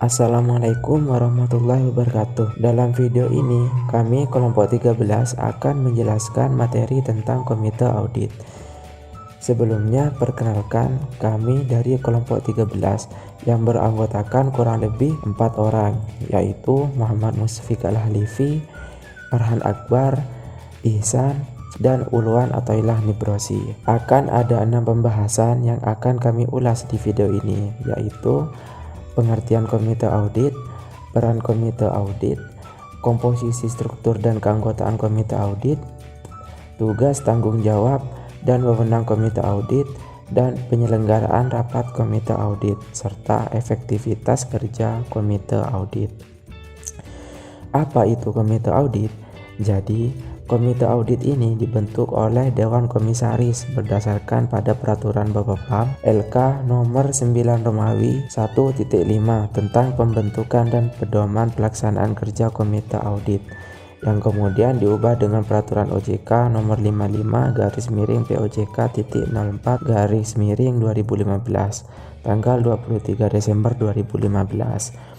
Assalamualaikum warahmatullahi wabarakatuh. Dalam video ini, kami kelompok 13 akan menjelaskan materi tentang komite audit. Sebelumnya, perkenalkan kami dari kelompok 13 yang beranggotakan kurang lebih 4 orang, yaitu Muhammad Musfiq Al-Halifi, Farhan Akbar, Ihsan, dan Ulwan Athoillah Nibrosi. Akan ada 6 pembahasan yang akan kami ulas di video ini, yaitu pengertian komite audit, peran komite audit, komposisi struktur dan keanggotaan komite audit, tugas tanggung jawab dan wewenang komite audit, dan penyelenggaraan rapat komite audit, serta efektivitas kerja komite audit. Apa itu komite audit? Jadi, komite audit ini dibentuk oleh Dewan Komisaris berdasarkan pada Peraturan Bapepam LK nomor 9 Romawi 1.5 tentang pembentukan dan pedoman pelaksanaan kerja komite audit, yang kemudian diubah dengan Peraturan OJK nomor 55-POJK.04-2015 tanggal 23 Desember 2015.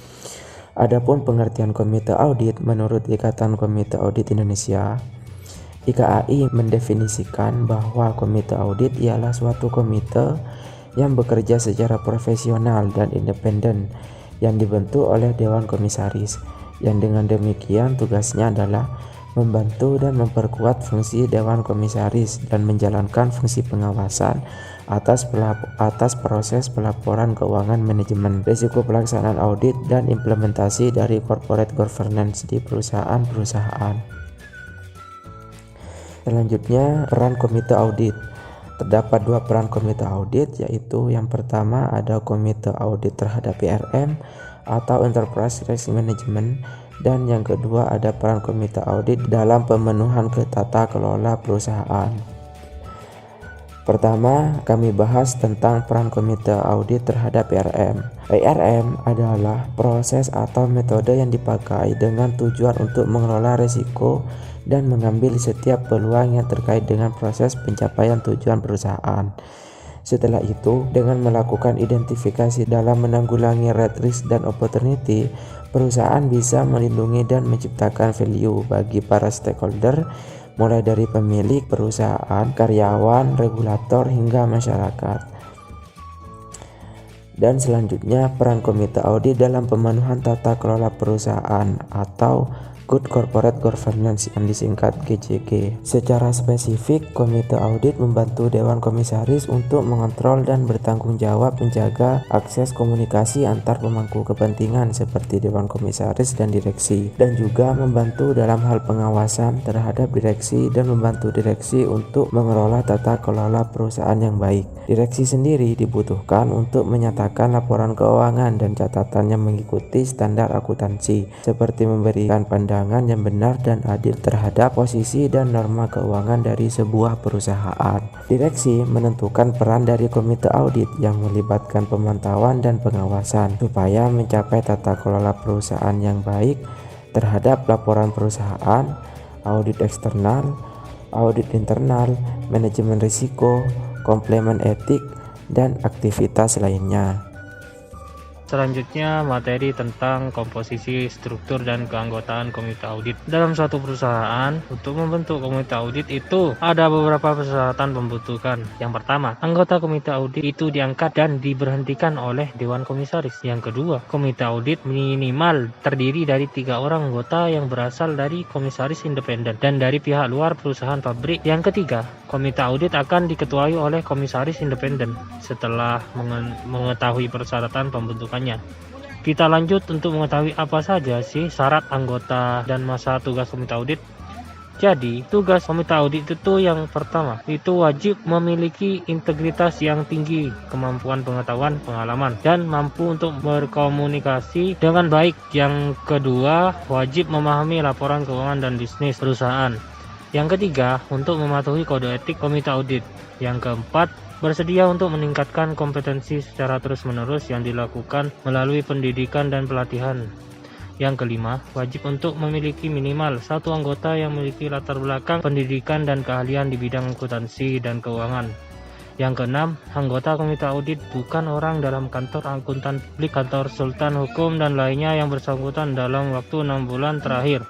Adapun pengertian komite audit menurut Ikatan Komite Audit Indonesia, IKAI mendefinisikan bahwa komite audit ialah suatu komite yang bekerja secara profesional dan independen yang dibentuk oleh Dewan Komisaris, yang dengan demikian tugasnya adalah membantu dan memperkuat fungsi Dewan Komisaris dan menjalankan fungsi pengawasan atas proses pelaporan keuangan, manajemen risiko pelaksanaan audit, dan implementasi dari corporate governance di perusahaan-perusahaan. Selanjutnya, peran komite audit. Terdapat 2 peran komite audit, yaitu yang pertama ada komite audit terhadap PRM atau Enterprise Risk Management, dan yang kedua ada peran komite audit dalam pemenuhan tata kelola perusahaan. Pertama, kami bahas tentang peran komite audit terhadap PRM. PRM adalah proses atau metode yang dipakai dengan tujuan untuk mengelola risiko dan mengambil setiap peluang yang terkait dengan proses pencapaian tujuan perusahaan. Setelah itu, dengan melakukan identifikasi dalam menanggulangi red risk dan opportunity, perusahaan bisa melindungi dan menciptakan value bagi para stakeholder, mulai dari pemilik perusahaan, karyawan, regulator, hingga masyarakat. Dan selanjutnya, peran komite audit dalam pemenuhan tata kelola perusahaan atau Good Corporate Governance yang disingkat GCG. Secara spesifik, komite audit membantu Dewan Komisaris untuk mengontrol dan bertanggung jawab menjaga akses komunikasi antar pemangku kepentingan seperti Dewan Komisaris dan direksi, dan juga membantu dalam hal pengawasan terhadap direksi dan membantu direksi untuk mengelola tata kelola perusahaan yang baik. Direksi sendiri dibutuhkan untuk menyatakan laporan keuangan dan catatan yang mengikuti standar akuntansi, seperti memberikan pandangan yang benar dan adil terhadap posisi dan norma keuangan dari sebuah perusahaan. Direksi menentukan peran dari komite audit yang melibatkan pemantauan dan pengawasan supaya mencapai tata kelola perusahaan yang baik terhadap laporan perusahaan, audit eksternal, audit internal, manajemen risiko, komplement etik, dan aktivitas lainnya. Selanjutnya, materi tentang komposisi, struktur, dan keanggotaan komite audit. Dalam suatu perusahaan, untuk membentuk komite audit itu ada beberapa persyaratan pembentukan. Yang pertama, anggota komite audit itu diangkat dan diberhentikan oleh Dewan Komisaris. Yang kedua, komite audit minimal terdiri dari 3 orang anggota yang berasal dari komisaris independen dan dari pihak luar perusahaan pabrik. Yang ketiga, komite audit akan diketuai oleh komisaris independen. Setelah mengetahui persyaratan pembentukan, kita lanjut untuk mengetahui apa saja sih syarat anggota dan masa tugas komite audit. Jadi, tugas komite audit itu yang pertama, itu wajib memiliki integritas yang tinggi, kemampuan pengetahuan, pengalaman, dan mampu untuk berkomunikasi dengan baik. Yang kedua, wajib memahami laporan keuangan dan bisnis perusahaan. Yang ketiga, untuk mematuhi kode etik komite audit. Yang keempat, bersedia untuk meningkatkan kompetensi secara terus-menerus yang dilakukan melalui pendidikan dan pelatihan. Yang kelima, wajib untuk memiliki minimal 1 anggota yang memiliki latar belakang pendidikan dan keahlian di bidang akuntansi dan keuangan. Yang keenam, anggota komite audit bukan orang dalam kantor akuntan publik, kantor konsultan hukum, dan lainnya yang bersangkutan dalam waktu 6 bulan terakhir.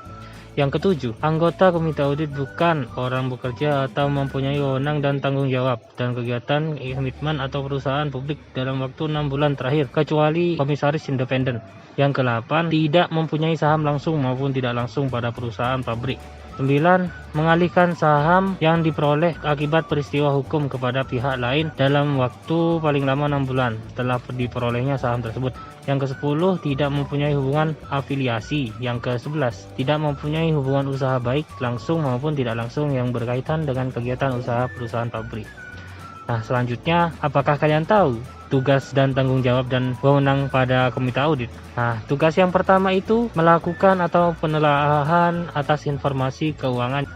Yang ketujuh, anggota komite audit bukan orang bekerja atau mempunyai wewenang dan tanggung jawab dan kegiatan komitmen atau perusahaan publik dalam waktu 6 bulan terakhir, kecuali komisaris independen. Yang ke-8, tidak mempunyai saham langsung maupun tidak langsung pada perusahaan pabrik. 9. Mengalihkan saham yang diperoleh akibat peristiwa hukum kepada pihak lain dalam waktu paling lama 6 bulan setelah diperolehnya saham tersebut. Yang ke-10, tidak mempunyai hubungan afiliasi. Yang ke-11, tidak mempunyai hubungan usaha baik langsung maupun tidak langsung yang berkaitan dengan kegiatan usaha perusahaan pabrik. Nah, selanjutnya, apakah kalian tahu tugas dan tanggung jawab dan wewenang pada komite audit? Nah, tugas yang pertama itu melakukan atau penelaahan atas informasi keuangan.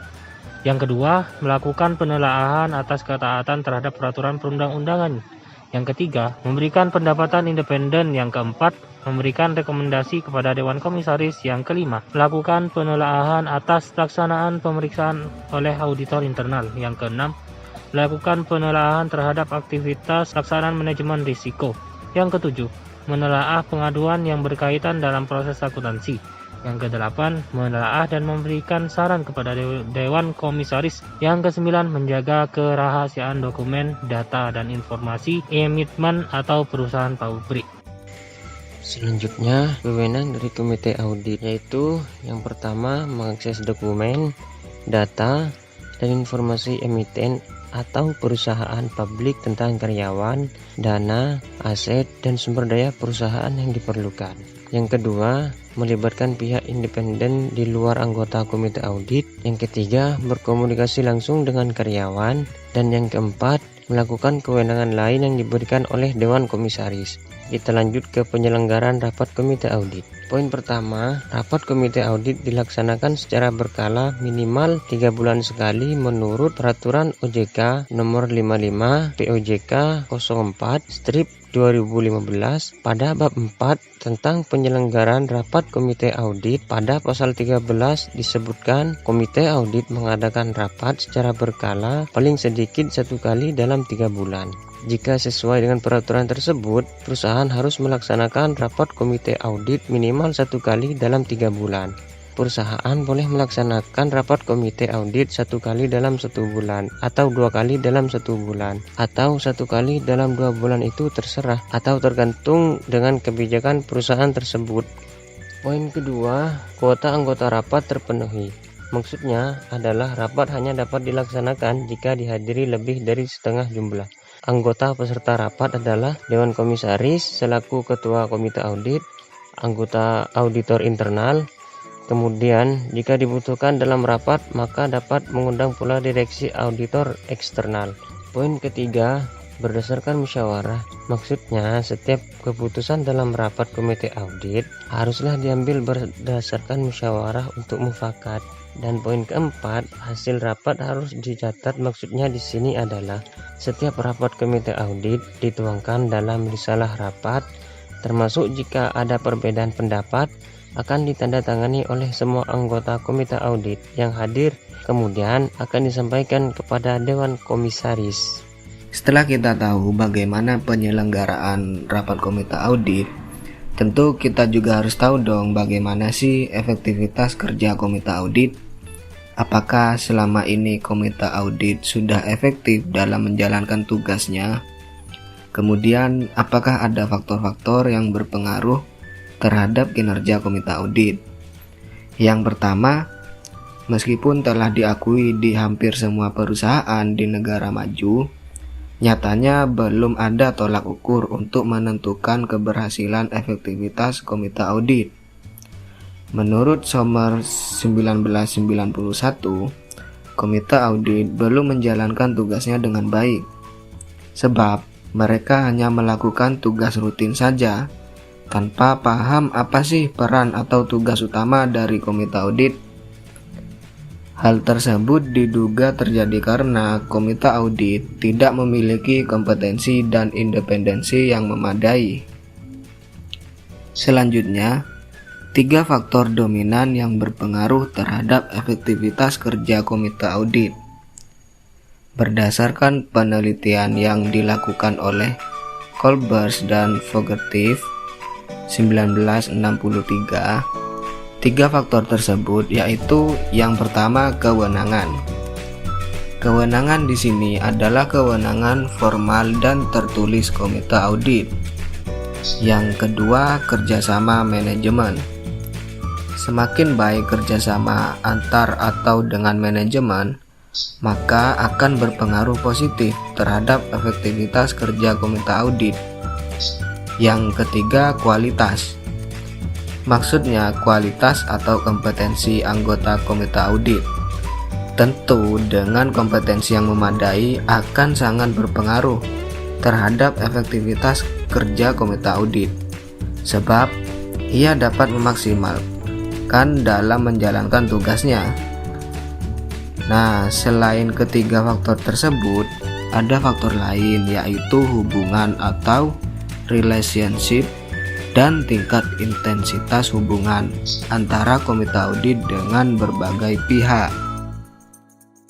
Yang kedua, melakukan penelaahan atas ketaatan terhadap peraturan perundang-undangan. Yang ketiga, memberikan pendapatan independen. Yang keempat, memberikan rekomendasi kepada Dewan Komisaris. Yang kelima, melakukan penelaahan atas pelaksanaan pemeriksaan oleh auditor internal. Yang keenam, melakukan penelaahan terhadap aktivitas pelaksanaan manajemen risiko. Yang ketujuh, menelaah pengaduan yang berkaitan dalam proses akuntansi. Yang kedelapan, menelaah dan memberikan saran kepada Dewan Komisaris. Yang kesembilan, menjaga kerahasiaan dokumen, data, dan informasi komitmen atau perusahaan pabrik. Selanjutnya, wewenang dari komite audit yaitu yang pertama, mengakses dokumen, data, dan informasi emiten atau perusahaan publik tentang karyawan, dana, aset, dan sumber daya perusahaan yang diperlukan. Yang kedua, melibatkan pihak independen di luar anggota komite audit. Yang ketiga, berkomunikasi langsung dengan karyawan. Dan yang keempat, melakukan kewenangan lain yang diberikan oleh Dewan Komisaris. Kita lanjut ke penyelenggaraan rapat komite audit. Poin pertama, rapat komite audit dilaksanakan secara berkala minimal 3 bulan sekali menurut Peraturan OJK Nomor 55 POJK 04/2015 pada bab 4 tentang penyelenggaraan rapat komite audit. Pada pasal 13 disebutkan komite audit mengadakan rapat secara berkala paling sedikit 1 kali dalam 3 bulan. Jika sesuai dengan peraturan tersebut, perusahaan harus melaksanakan rapat komite audit minimal 1 kali dalam 3 bulan. Perusahaan boleh melaksanakan rapat komite audit 1 kali dalam 1 bulan, atau 2 kali dalam 1 bulan, atau 1 kali dalam 2 bulan, itu terserah atau tergantung dengan kebijakan perusahaan tersebut. Poin kedua, kuota anggota rapat terpenuhi. Maksudnya adalah rapat hanya dapat dilaksanakan jika dihadiri lebih dari setengah jumlah. Anggota peserta rapat adalah Dewan Komisaris selaku Ketua Komite Audit, anggota auditor internal. Kemudian, jika dibutuhkan dalam rapat, maka dapat mengundang pula direksi auditor eksternal. Poin ketiga, berdasarkan musyawarah. Maksudnya, setiap keputusan dalam rapat komite audit haruslah diambil berdasarkan musyawarah untuk mufakat. Dan poin keempat, hasil rapat harus dicatat. Maksudnya di sini adalah setiap rapat komite audit dituangkan dalam risalah rapat, termasuk jika ada perbedaan pendapat akan ditandatangani oleh semua anggota komite audit yang hadir, kemudian akan disampaikan kepada Dewan Komisaris. Setelah kita tahu bagaimana penyelenggaraan rapat komite audit, tentu kita juga harus tahu dong bagaimana sih efektivitas kerja komite audit. Apakah selama ini komite audit sudah efektif dalam menjalankan tugasnya? Kemudian, apakah ada faktor-faktor yang berpengaruh terhadap kinerja komite audit? Yang pertama, meskipun telah diakui di hampir semua perusahaan di negara maju, nyatanya belum ada tolak ukur untuk menentukan keberhasilan efektivitas komite audit. Menurut Sommer 1991, komite audit belum menjalankan tugasnya dengan baik, sebab mereka hanya melakukan tugas rutin saja, tanpa paham apa sih peran atau tugas utama dari komite audit. Hal tersebut diduga terjadi karena komite audit tidak memiliki kompetensi dan independensi yang memadai. Selanjutnya, 3 faktor dominan yang berpengaruh terhadap efektivitas kerja komite audit. Berdasarkan penelitian yang dilakukan oleh Colbers dan Fogerty 1963, tiga faktor tersebut yaitu yang pertama kewenangan. Kewenangan di sini adalah kewenangan formal dan tertulis komite audit. Yang kedua, kerjasama manajemen. Semakin baik kerjasama antar atau dengan manajemen, maka akan berpengaruh positif terhadap efektivitas kerja komite audit. Yang ketiga, kualitas. Maksudnya kualitas atau kompetensi anggota komite audit. Tentu dengan kompetensi yang memadai akan sangat berpengaruh terhadap efektivitas kerja komite audit, sebab ia dapat memaksimalkan dalam menjalankan tugasnya. Nah, selain ketiga faktor tersebut, ada faktor lain yaitu hubungan atau relationship dan tingkat intensitas hubungan antara komite audit dengan berbagai pihak.